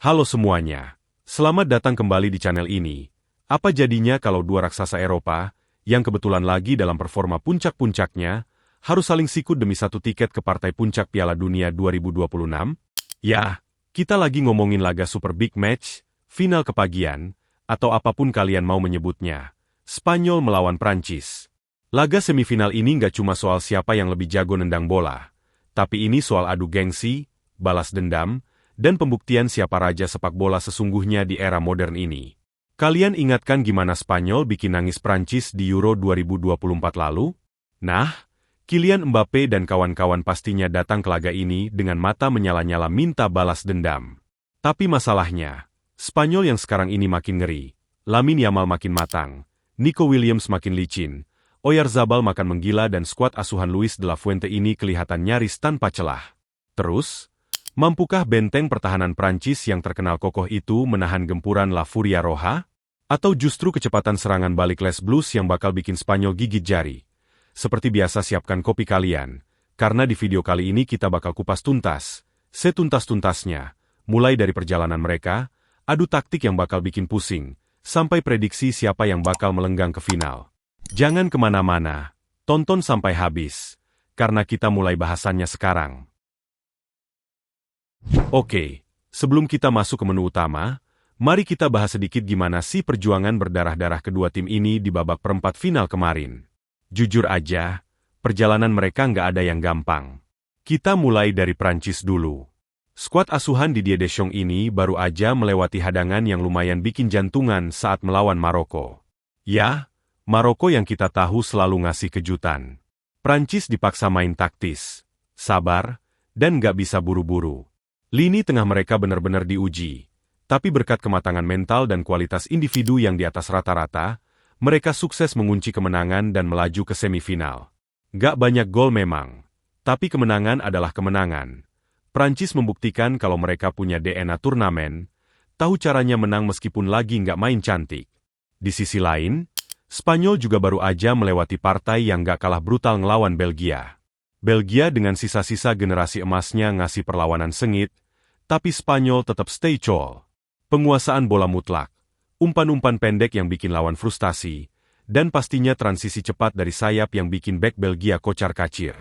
Halo semuanya, selamat datang kembali di channel ini. Apa jadinya kalau dua raksasa Eropa, yang kebetulan lagi dalam performa puncak-puncaknya, harus saling sikut demi satu tiket ke partai puncak Piala Dunia 2026? Ya, kita lagi ngomongin laga Super Big Match, final kepagian, atau apapun kalian mau menyebutnya. Spanyol melawan Prancis. Laga semifinal ini nggak cuma soal siapa yang lebih jago nendang bola, tapi ini soal adu gengsi, balas dendam, dan pembuktian siapa raja sepak bola sesungguhnya di era modern ini. Kalian ingatkan gimana Spanyol bikin nangis Prancis di Euro 2024 lalu? Nah, Kylian Mbappe dan kawan-kawan pastinya datang ke laga ini dengan mata menyala-nyala minta balas dendam. Tapi masalahnya, Spanyol yang sekarang ini makin ngeri, Lamine Yamal makin matang, Nico Williams makin licin, Oyarzabal makan menggila dan skuad asuhan Luis de la Fuente ini kelihatan nyaris tanpa celah. Terus, mampukah benteng pertahanan Prancis yang terkenal kokoh itu menahan gempuran La Furia Roja? Atau justru kecepatan serangan balik Les Blues yang bakal bikin Spanyol gigit jari? Seperti biasa siapkan kopi kalian, karena di video kali ini kita bakal kupas tuntas, setuntas-tuntasnya, mulai dari perjalanan mereka, adu taktik yang bakal bikin pusing, sampai prediksi siapa yang bakal melenggang ke final. Jangan kemana-mana, tonton sampai habis, karena kita mulai bahasannya sekarang. Oke, sebelum kita masuk ke menu utama, mari kita bahas sedikit gimana sih perjuangan berdarah-darah kedua tim ini di babak perempat final kemarin. Jujur aja, perjalanan mereka nggak ada yang gampang. Kita mulai dari Prancis dulu. Skuad asuhan Didier Deschamps ini baru aja melewati hadangan yang lumayan bikin jantungan saat melawan Maroko. Ya, Maroko yang kita tahu selalu ngasih kejutan. Prancis dipaksa main taktis, sabar, dan nggak bisa buru-buru. Lini tengah mereka benar-benar diuji, tapi berkat kematangan mental dan kualitas individu yang di atas rata-rata, mereka sukses mengunci kemenangan dan melaju ke semifinal. Gak banyak gol memang, tapi kemenangan adalah kemenangan. Prancis membuktikan kalau mereka punya DNA turnamen, tahu caranya menang meskipun lagi nggak main cantik. Di sisi lain, Spanyol juga baru aja melewati partai yang gak kalah brutal ngelawan Belgia. Belgia dengan sisa-sisa generasi emasnya ngasih perlawanan sengit, tapi Spanyol tetap stay cool. Penguasaan bola mutlak, umpan-umpan pendek yang bikin lawan frustasi, dan pastinya transisi cepat dari sayap yang bikin bek Belgia kocar-kacir.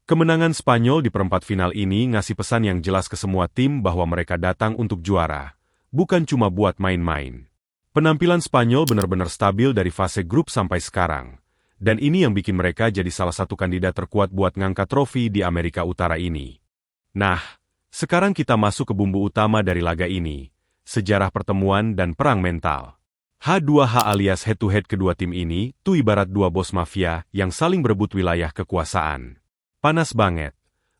Kemenangan Spanyol di perempat final ini ngasih pesan yang jelas ke semua tim bahwa mereka datang untuk juara, bukan cuma buat main-main. Penampilan Spanyol benar-benar stabil dari fase grup sampai sekarang, dan ini yang bikin mereka jadi salah satu kandidat terkuat buat ngangkat trofi di Amerika Utara ini. Nah, sekarang kita masuk ke bumbu utama dari laga ini, sejarah pertemuan dan perang mental. H2H alias head-to-head kedua tim ini tuh ibarat dua bos mafia yang saling berebut wilayah kekuasaan. Panas banget.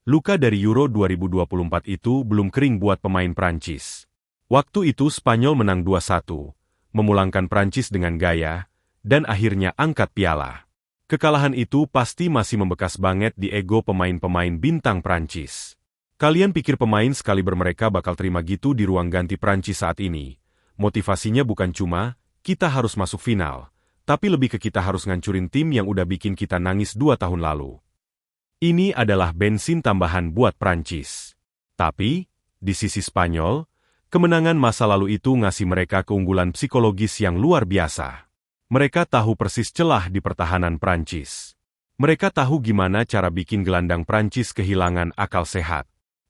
Luka dari Euro 2024 itu belum kering buat pemain Prancis. Waktu itu Spanyol menang 2-1. Memulangkan Prancis dengan gaya, dan akhirnya angkat piala. Kekalahan itu pasti masih membekas banget di ego pemain-pemain bintang Prancis. Kalian pikir pemain sekaliber mereka bakal terima gitu di ruang ganti Prancis saat ini? Motivasinya bukan cuma, kita harus masuk final, tapi lebih ke kita harus ngancurin tim yang udah bikin kita nangis 2 tahun lalu. Ini adalah bensin tambahan buat Prancis. Tapi, di sisi Spanyol, kemenangan masa lalu itu ngasih mereka keunggulan psikologis yang luar biasa. Mereka tahu persis celah di pertahanan Prancis. Mereka tahu gimana cara bikin gelandang Prancis kehilangan akal sehat.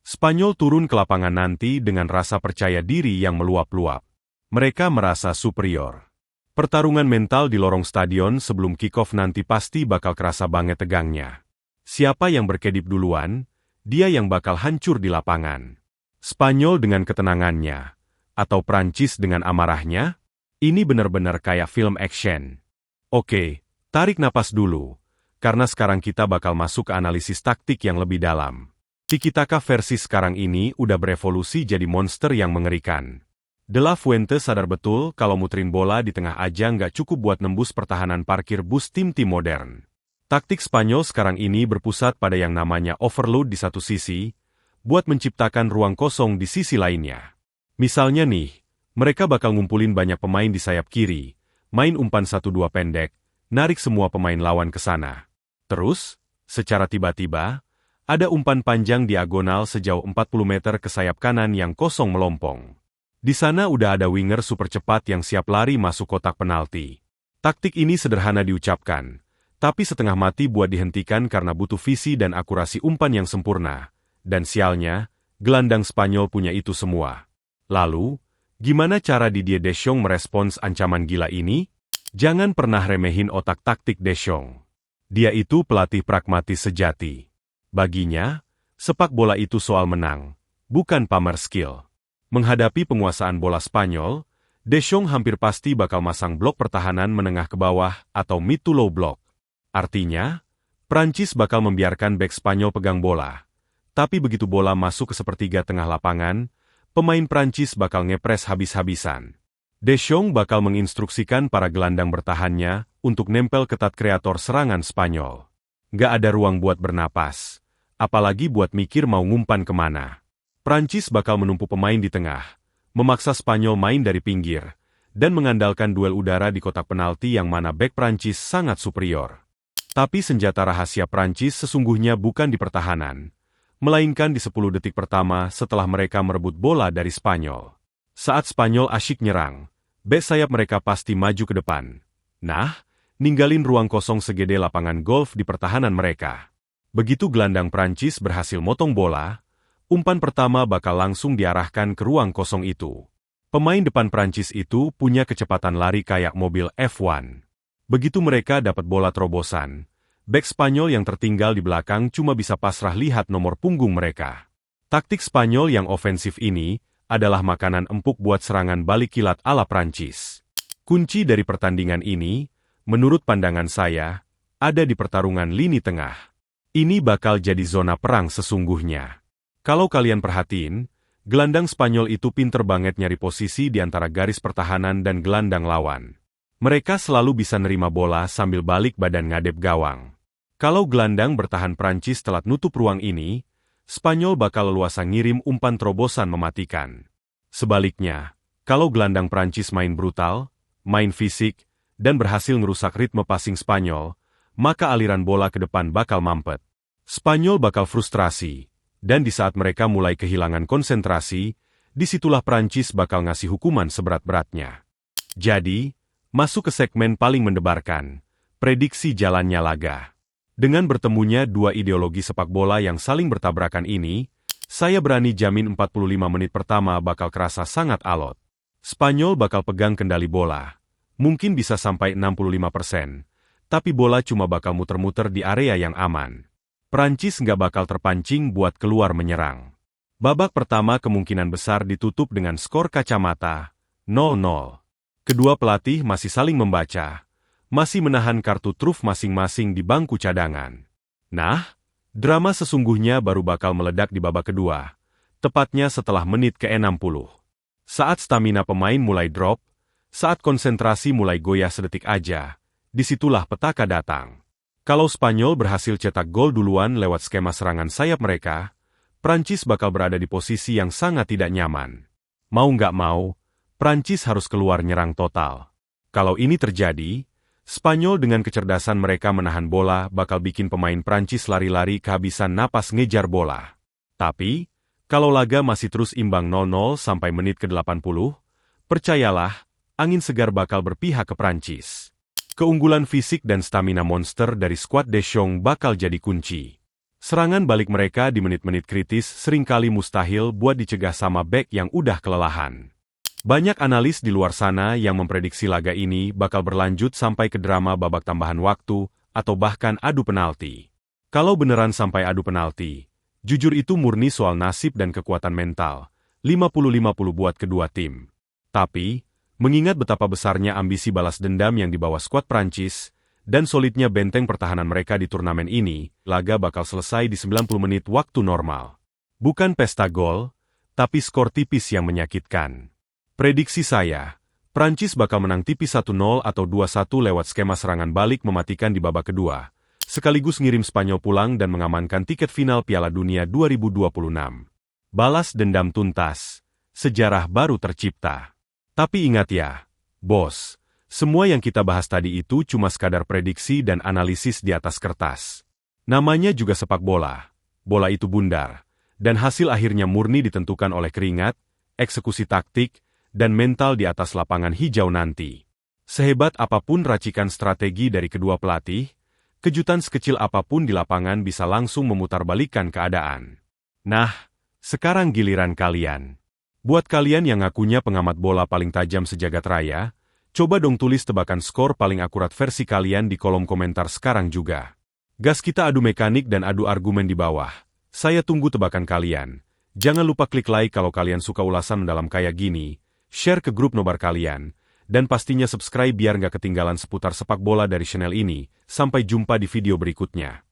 Spanyol turun ke lapangan nanti dengan rasa percaya diri yang meluap-luap. Mereka merasa superior. Pertarungan mental di lorong stadion sebelum kick-off nanti pasti bakal kerasa banget tegangnya. Siapa yang berkedip duluan, dia yang bakal hancur di lapangan. Spanyol dengan ketenangannya, atau Prancis dengan amarahnya, ini benar-benar kayak film action. Oke, tarik napas dulu, karena sekarang kita bakal masuk ke analisis taktik yang lebih dalam. Tiki-taka versi sekarang ini udah berevolusi jadi monster yang mengerikan. De la Fuente sadar betul kalau muterin bola di tengah aja nggak cukup buat nembus pertahanan parkir bus tim-tim modern. Taktik Spanyol sekarang ini berpusat pada yang namanya overload di satu sisi, buat menciptakan ruang kosong di sisi lainnya. Misalnya nih, mereka bakal ngumpulin banyak pemain di sayap kiri, main umpan 1-2 pendek, narik semua pemain lawan ke sana. Terus, secara tiba-tiba, ada umpan panjang diagonal sejauh 40 meter ke sayap kanan yang kosong melompong. Di sana udah ada winger super cepat yang siap lari masuk kotak penalti. Taktik ini sederhana diucapkan, tapi setengah mati buat dihentikan karena butuh visi dan akurasi umpan yang sempurna. Dan sialnya, gelandang Spanyol punya itu semua. Lalu, gimana cara Didier Deschamps merespons ancaman gila ini? Jangan pernah remehin otak taktik Deschamps. Dia itu pelatih pragmatis sejati. Baginya, sepak bola itu soal menang, bukan pamer skill. Menghadapi penguasaan bola Spanyol, Deschamps hampir pasti bakal masang blok pertahanan menengah ke bawah atau mid to low block. Artinya, Prancis bakal membiarkan bek Spanyol pegang bola. Tapi begitu bola masuk ke sepertiga tengah lapangan, pemain Prancis bakal ngepres habis-habisan. Deschamps bakal menginstruksikan para gelandang bertahannya untuk nempel ketat kreator serangan Spanyol. Nggak ada ruang buat bernapas, apalagi buat mikir mau ngumpan kemana. Prancis bakal menumpu pemain di tengah, memaksa Spanyol main dari pinggir, dan mengandalkan duel udara di kotak penalti yang mana bek Prancis sangat superior. Tapi senjata rahasia Prancis sesungguhnya bukan di pertahanan, melainkan di 10 detik pertama setelah mereka merebut bola dari Spanyol. Saat Spanyol asyik nyerang, bek sayap mereka pasti maju ke depan. Nah, ninggalin ruang kosong segede lapangan golf di pertahanan mereka. Begitu gelandang Prancis berhasil motong bola, umpan pertama bakal langsung diarahkan ke ruang kosong itu. Pemain depan Prancis itu punya kecepatan lari kayak mobil F1. Begitu mereka dapat bola terobosan, bek Spanyol yang tertinggal di belakang cuma bisa pasrah lihat nomor punggung mereka. Taktik Spanyol yang ofensif ini adalah makanan empuk buat serangan balik kilat ala Prancis. Kunci dari pertandingan ini, menurut pandangan saya, ada di pertarungan lini tengah. Ini bakal jadi zona perang sesungguhnya. Kalau kalian perhatiin, gelandang Spanyol itu pinter banget nyari posisi di antara garis pertahanan dan gelandang lawan. Mereka selalu bisa nerima bola sambil balik badan ngadep gawang. Kalau gelandang bertahan Prancis telat nutup ruang ini, Spanyol bakal leluasa ngirim umpan terobosan mematikan. Sebaliknya, kalau gelandang Prancis main brutal, main fisik, dan berhasil ngerusak ritme passing Spanyol, maka aliran bola ke depan bakal mampet. Spanyol bakal frustrasi, dan di saat mereka mulai kehilangan konsentrasi, disitulah Prancis bakal ngasih hukuman seberat-beratnya. Jadi, masuk ke segmen paling mendebarkan, prediksi jalannya laga. Dengan bertemunya dua ideologi sepak bola yang saling bertabrakan ini, saya berani jamin 45 menit pertama bakal kerasa sangat alot. Spanyol bakal pegang kendali bola, mungkin bisa sampai 65%, tapi bola cuma bakal muter-muter di area yang aman. Prancis nggak bakal terpancing buat keluar menyerang. Babak pertama kemungkinan besar ditutup dengan skor kacamata, 0-0. Kedua pelatih masih saling membaca, masih menahan kartu truf masing-masing di bangku cadangan. Nah, drama sesungguhnya baru bakal meledak di babak kedua, tepatnya setelah menit ke-60. Saat stamina pemain mulai drop, saat konsentrasi mulai goyah sedetik aja, disitulah petaka datang. Kalau Spanyol berhasil cetak gol duluan lewat skema serangan sayap mereka, Prancis bakal berada di posisi yang sangat tidak nyaman. Mau nggak mau, Prancis harus keluar nyerang total. Kalau ini terjadi, Spanyol dengan kecerdasan mereka menahan bola bakal bikin pemain Prancis lari-lari kehabisan napas ngejar bola. Tapi, kalau laga masih terus imbang 0-0 sampai menit ke-80, percayalah, angin segar bakal berpihak ke Prancis. Keunggulan fisik dan stamina monster dari skuad Deschamps bakal jadi kunci. Serangan balik mereka di menit-menit kritis seringkali mustahil buat dicegah sama bek yang udah kelelahan. Banyak analis di luar sana yang memprediksi laga ini bakal berlanjut sampai ke drama babak tambahan waktu atau bahkan adu penalti. Kalau beneran sampai adu penalti, jujur itu murni soal nasib dan kekuatan mental, 50-50 buat kedua tim. Tapi, mengingat betapa besarnya ambisi balas dendam yang dibawa skuad Prancis, dan solidnya benteng pertahanan mereka di turnamen ini, laga bakal selesai di 90 menit waktu normal. Bukan pesta gol, tapi skor tipis yang menyakitkan. Prediksi saya, Prancis bakal menang tipis 1-0 atau 2-1 lewat skema serangan balik mematikan di babak kedua, sekaligus ngirim Spanyol pulang dan mengamankan tiket final Piala Dunia 2026. Balas dendam tuntas, sejarah baru tercipta. Tapi ingat ya, bos, semua yang kita bahas tadi itu cuma sekadar prediksi dan analisis di atas kertas. Namanya juga sepak bola. Bola itu bundar, dan hasil akhirnya murni ditentukan oleh keringat, eksekusi taktik, dan mental di atas lapangan hijau nanti. Sehebat apapun racikan strategi dari kedua pelatih, kejutan sekecil apapun di lapangan bisa langsung memutarbalikkan keadaan. Nah, sekarang giliran kalian. Buat kalian yang ngakunya pengamat bola paling tajam sejagat raya, coba dong tulis tebakan skor paling akurat versi kalian di kolom komentar sekarang juga. Gas kita adu mekanik dan adu argumen di bawah. Saya tunggu tebakan kalian. Jangan lupa klik like kalau kalian suka ulasan mendalam kayak gini, share ke grup nobar kalian, dan pastinya subscribe biar nggak ketinggalan seputar sepak bola dari channel ini. Sampai jumpa di video berikutnya.